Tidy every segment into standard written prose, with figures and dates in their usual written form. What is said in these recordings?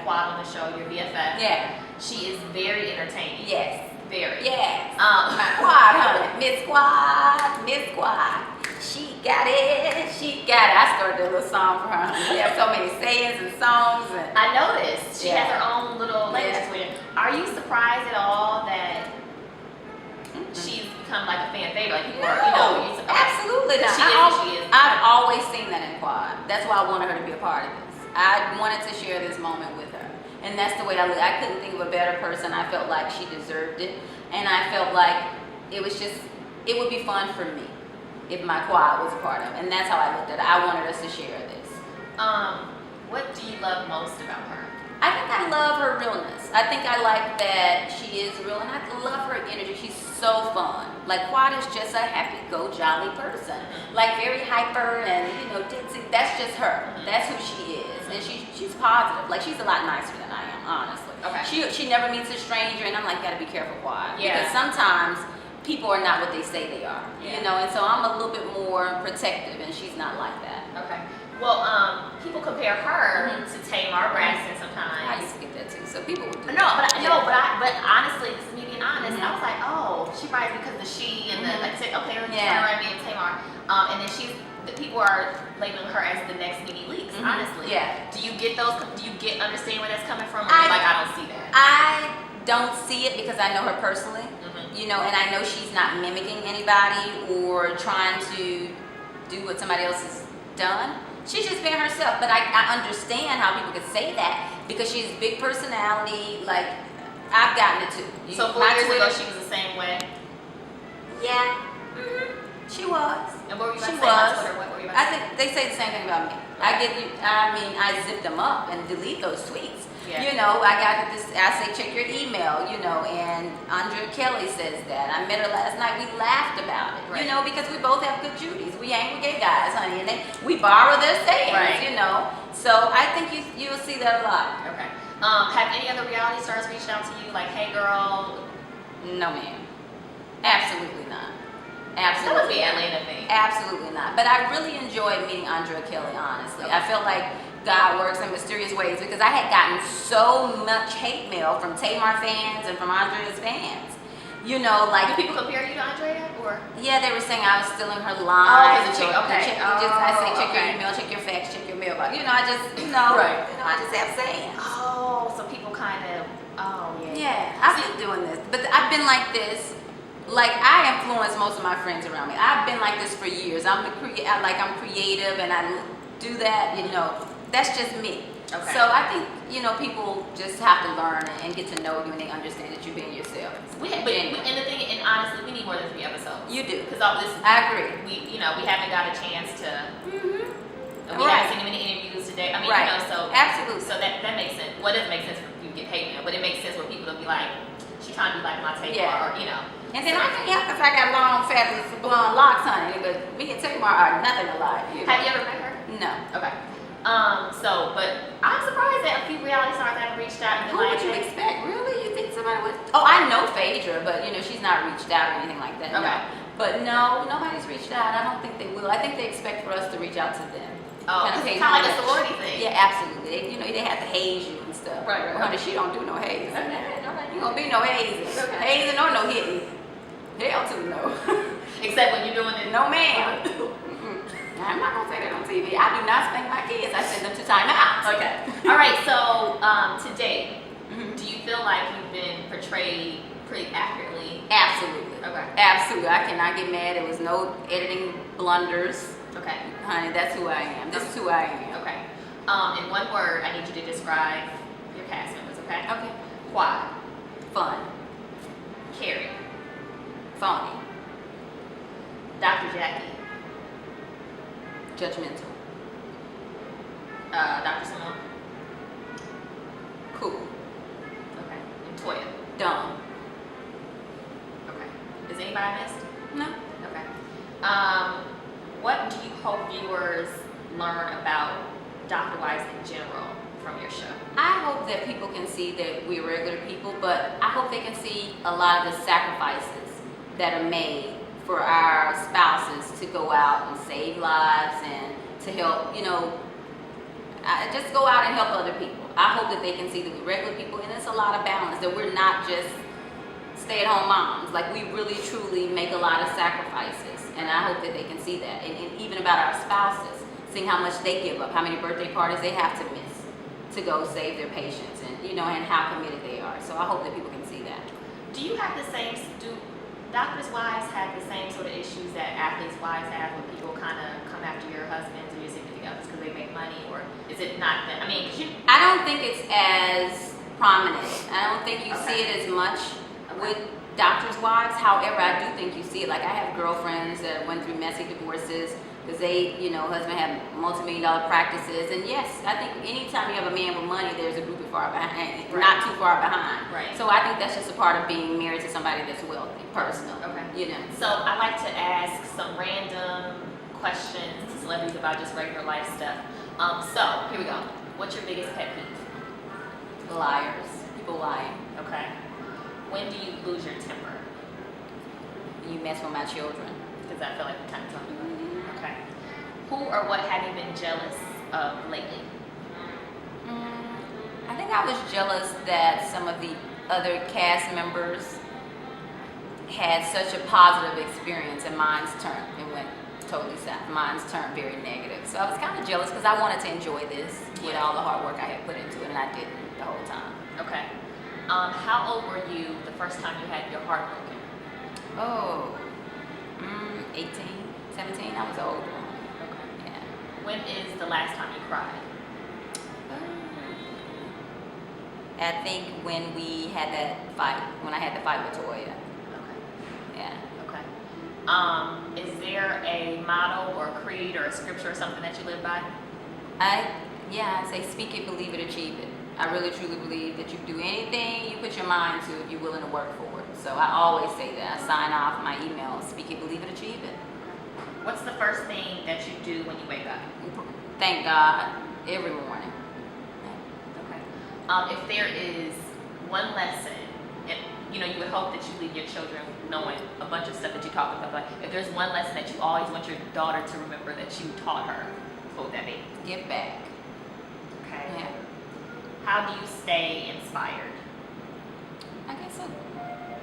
Quad on the show, your BFF. Yeah. She is very entertaining. Yes. Very. Yes. My Quad, honey. Miss Quad. Miss Quad. She got it. She got it. I started a little song for her. She has so many sayings and songs. And I noticed. She has her own little language Yeah. with it. Are you surprised at all that she's become like a fan favorite? Like people are, absolutely not. She is who she is. I've always seen that in Quad. That's why I wanted her to be a part of this. I wanted to share this moment with her. And that's the way I look. I couldn't think of a better person. I felt like she deserved it. And I felt like it would be fun for me if my Quad was a part of it. And that's how I looked at it. I wanted us to share this. What do you love most about her? I think I love her realness. I think I like that she is real, and I love her energy. She's so fun. Like, Quad is just a happy, go jolly person. Like, very hyper and, ditzy. That's just her. That's who she is. And she's positive. Like, she's a lot nicer than I am, honestly. Okay. She never meets a stranger, and I'm like, gotta be careful, Quad. Yeah. Because sometimes people are not what they say they are. Yeah. And so I'm a little bit more protective, and she's not like that. Okay. Well, people compare her to Tamar Braxton sometimes. I used to get that too. So people would do But honestly, this is me being honest. I was like, oh, she writes because the she and the okay, let's turn around me and Tamar. And then people are labeling her as the next Nene Leakes. Honestly, Yeah. Do you get those? Do you understand where that's coming from? Or I don't see that. I don't see it because I know her personally. And I know she's not mimicking anybody or trying to do what somebody else has done. She's just being herself, but I understand how people could say that because she's a big personality. Like, I've gotten it too. So 4 years ago, she was the same way. Yeah, she was. And what were you about to She say about was. Twitter? What were you about I to say? think they say the same thing about me. I zip them up and delete those tweets. Yeah. I got this. I say check your email. And Andrea Kelly says that. I met her last night. We laughed about it. Right. Because we both have good Judies. We hang with gay guys, honey, and we borrow their sayings. Right. So I think you'll see that a lot. Okay. Have any other reality stars reached out to you like, hey girl? No, ma'am. Absolutely not. That Absolutely. would be an Atlanta thing. Absolutely not. But I really enjoyed meeting Andrea Kelly, honestly. I felt like God works in mysterious ways because I had gotten so much hate mail from Tamar fans and from Andrea's fans. Do people compare you to Andrea? Or? Yeah, they were saying I was stealing her lines. Okay. I say check your email, check your fax, check your mailbox. Right. I just have sayings. Oh, so people kind of, Yeah, I've been doing this. But I've been like this. Like, I influence most of my friends around me. I've been like this for years. I'm creative and I do that, That's just me. Okay. So I think, people just have to learn and get to know you and they understand that you're being yourself. And honestly, we need more than 3 episodes. You do. Because all this, I agree. we haven't got a chance to, and we Right. haven't seen many interviews today. I mean, Right. so. Absolutely. So that makes sense. Well, it doesn't make sense for you to get hate mail, but it makes sense for people to be like, she's trying to be like my Tamar, Yeah. or, And then I can help if I got long, fabulous, blonde locks, honey. But me and Tamar are nothing alike. Have you ever met her? No. Okay. But I'm surprised that a few reality stars haven't reached out and Who been like, would you hey. expect? Really? You think somebody would? Oh, I know Phaedra, but she's not reached out or anything like that. Okay. No. But no, nobody's reached out. I don't think they will. I think they expect for us to reach out to them. Oh, Kinda it's pay kind of like a homage. sorority thing. Yeah, absolutely. They have to haze you and stuff. Right. Well, honey, she don't do no haze. Okay. You gonna be no hazing. Okay. Hazing or no hitting. Hell to no. Except when you're doing it. No ma'am. I'm not gonna say that on TV. I do not spank my kids. I send them to timeout. Okay. All right. So today, do you feel like you've been portrayed pretty accurately? Absolutely. Okay. Absolutely. I cannot get mad. There was no editing blunders. Okay. Honey, that's who I am. This is who I am. Okay. In one word, I need you to describe your cast members. Okay. Okay. Quad, Fun. Carrie, Phony. Dr. Jackie, Judgmental. Dr. Simone. Cool. Okay. And Toya. Dumb. Okay. Is anybody I missed? No. Okay. What do you hope viewers learn about Dr. Wives in general from your show? I hope that people can see that we're regular people, but I hope they can see a lot of the sacrifices that are made for our spouses to go out and save lives and to help, just go out and help other people. I hope that they can see that we're regular people, and it's a lot of balance, that we're not just stay-at-home moms. Like, we really truly make a lot of sacrifices, and I hope that they can see that. And even about our spouses, seeing how much they give up, how many birthday parties they have to miss to go save their patients, and and how committed they are. So I hope that people can see that. Do you have the same? Do doctors' wives have the same sort of issues that athletes' wives have when people kind of come after your husbands or your significant others because they make money, or is it not that? I mean, I don't think it's as prominent. I don't think you see it as much with doctors' wives. However, I do think you see it. Like, I have girlfriends that went through messy divorces because they, husband had multi-million-dollar practices. And yes, I think anytime you have a man with money, there's a group far behind, not too far behind. Right. So I think that's just a part of being married to somebody that's wealthy, personal. Okay. So I like to ask some random questions to celebrities about just regular life stuff. So here we go. What's your biggest pet peeve? Liars. People lying. Okay. When do you lose your temper? You mess with my children. Because I feel like we're kind of talking about it. Okay. Who or what have you been jealous of lately? I think I was jealous that some of the other cast members had such a positive experience, and mine's turned and went totally south. Mine's turned very negative. So I was kind of jealous because I wanted to enjoy this with all the hard work I had put into it, and I didn't the whole time. Okay. How old were you the first time you had your heart broken? 18, 17. I was older. Okay. Yeah. When is the last time you cried? I think when we had that fight, when I had the fight with Toya. Okay. Yeah. Okay. Is there a motto or a creed or a scripture or something that you live by? I say speak it, believe it, achieve it. I really truly believe that you can do anything you put your mind to if you're willing to work for it. So I always say that. I sign off my emails, speak it, believe it, achieve it. What's the first thing that you do when you wake up? Thank God every morning. Okay. If there is one lesson, you would hope that you leave your children knowing a bunch of stuff that you talked about. Like, if there's one lesson that you always want your daughter to remember that you taught her, what would that be? Give back. Okay. Yeah. How do you stay inspired? I guess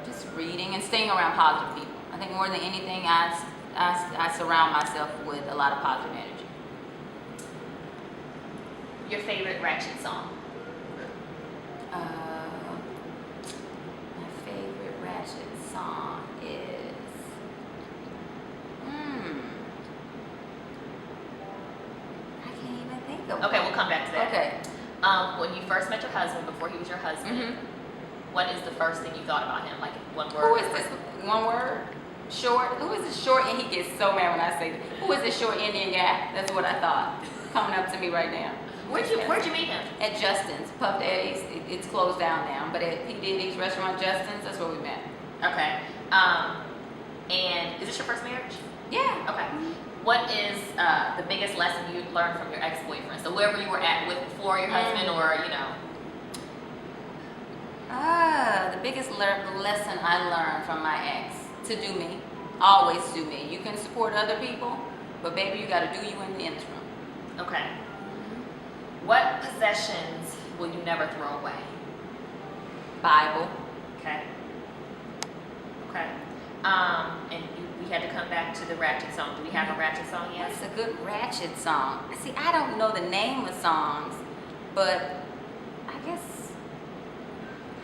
just reading and staying around positive people. I think more than anything, I surround myself with a lot of positive energy. Your favorite Ratchet song? My favorite Ratchet song is I can't even think of Okay, one. we'll come back to that. Okay. When you first met your husband, before he was your husband, what is the first thing you thought about him? Like, one word? Who is this? One word? Short? Who is this short? And he gets so mad when I say that. Who is this short Indian guy? That's what I thought. Coming up to me right now. Where'd you meet him? At Justin's, Puff Daddy's. It's closed down now, but at P. Diddy's restaurant, Justin's, that's where we met. Okay. And is this your first marriage? Yeah. Okay. What is the biggest lesson you learned from your ex-boyfriend? So whoever you were at with before your husband, or The biggest lesson I learned from my ex, to do me. Always do me. You can support other people, but baby, you gotta do you in the interim. Okay. What possessions will you never throw away? Bible. Okay. Okay. And we had to come back to the Ratchet song. Do we have a Ratchet song yet? What's a good Ratchet song? See, I don't know the name of songs, but I guess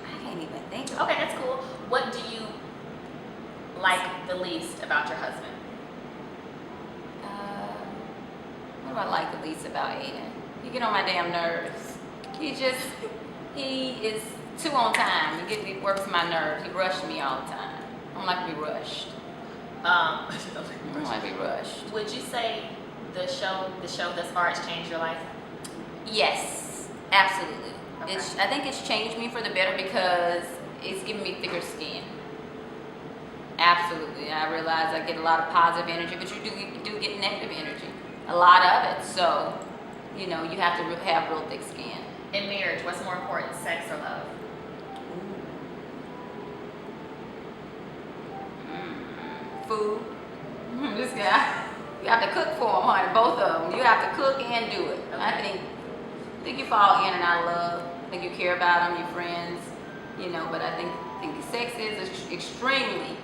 I can't even think of Okay, that's cool. What do you like the least about your husband? What do I like the least about Aiden? He get on my damn nerves. He is too on time. He works my nerves. He rushed me all the time. I don't like to be rushed. I don't like to be rushed. Would you say the show thus far has changed your life? Yes, absolutely. Okay. I think it's changed me for the better because it's given me thicker skin. Absolutely. I realize I get a lot of positive energy, but you do get negative energy. A lot of it. So, you have to have real thick skin. In marriage, what's more important, sex or love? Food. This guy. You have to cook for him, honey. Both of them. You have to cook and do it. Okay. I think I think you fall in and out of love. I think you care about them, your friends, but I think sex is extremely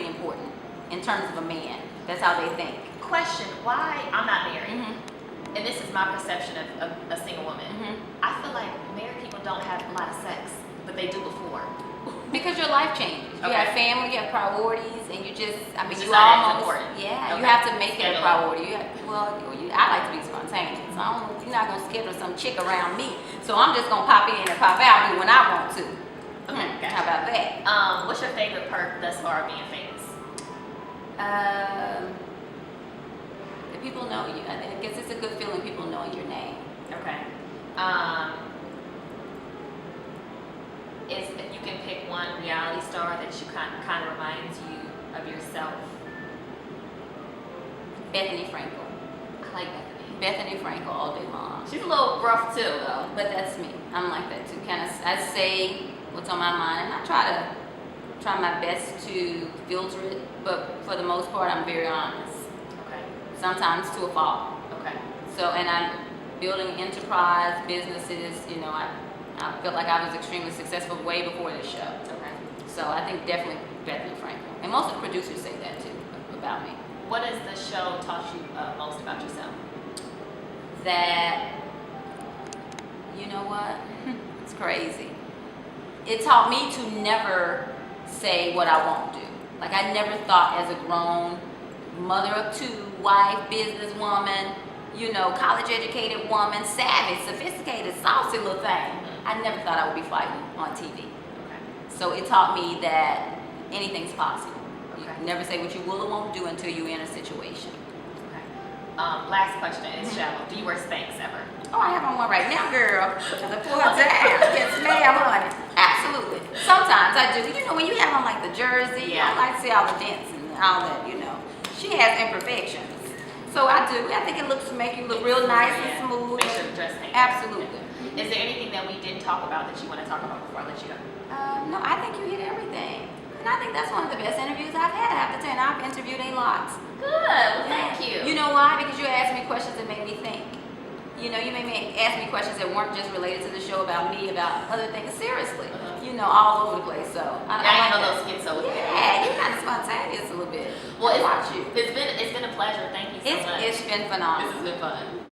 important in terms of a man. That's how they think. Question, why, I'm not married, Mm-hmm. and this is my perception of a single woman. Mm-hmm. I feel like married people don't have a lot of sex, but they do before. Because your life changes. You Okay. have family, you have priorities, and you just, It's you just not as almost, important. yeah, you Okay. have to make it a Schedule. priority. I like to be spontaneous. You're not going to schedule some chick around me. So I'm just going to pop in and pop out when I want to. Okay, gotcha. How about that? What's your favorite perk thus far of being famous? If people know you, I guess it's a good feeling people knowing your name. Okay. If you can pick one reality star that you kind of reminds you of yourself. Bethany Frankel. I like Bethany. Bethany Frankel all day long. She's a little rough too, though. But that's me. I'm like that too. I say what's on my mind, and I try my best to filter it. But for the most part, I'm very honest. Okay. Sometimes to a fault. Okay. So, and I'm building enterprise businesses. I felt like I was extremely successful way before this show. Okay. So I think definitely Bethany Frankel, and most of the producers say that too about me. What has the show taught you most about yourself? That, you know what? It's crazy. It taught me to never say what I won't do. Like, I never thought as a grown mother of two, wife, businesswoman, college educated woman, savvy, sophisticated, saucy little thing. I never thought I would be fighting on TV. Okay. So it taught me that anything's possible. You Okay. can never say what you will or won't do until you're in a situation. Okay. Last question is shallow. Do you wear Spanx ever? Oh, I have on one right now, girl. To pull her down. Yes, ma'am, honey. Absolutely. Sometimes I do. When you have on like the jersey, Yeah. I like to see all the dents and all that, She has imperfections. So I do. I think it make you look real nice Yeah. and smooth. Make sure the dress hangs. Absolutely. Is there anything that we didn't talk about that you want to talk about before I let you go? No, I think you hit everything. And I think that's one of the best interviews I've had. I have to tell you, I've interviewed a lot. Good. Well, thank you. You know why? Because you asked me questions that made me think. You made me ask me questions that weren't just related to the show about me, about other things. Seriously. All over the place. So I like know that. those schizo. Yeah, you're kind of spontaneous a little bit. Well, I watch you. It's been a pleasure. Thank you so much. It's been phenomenal. This has been fun.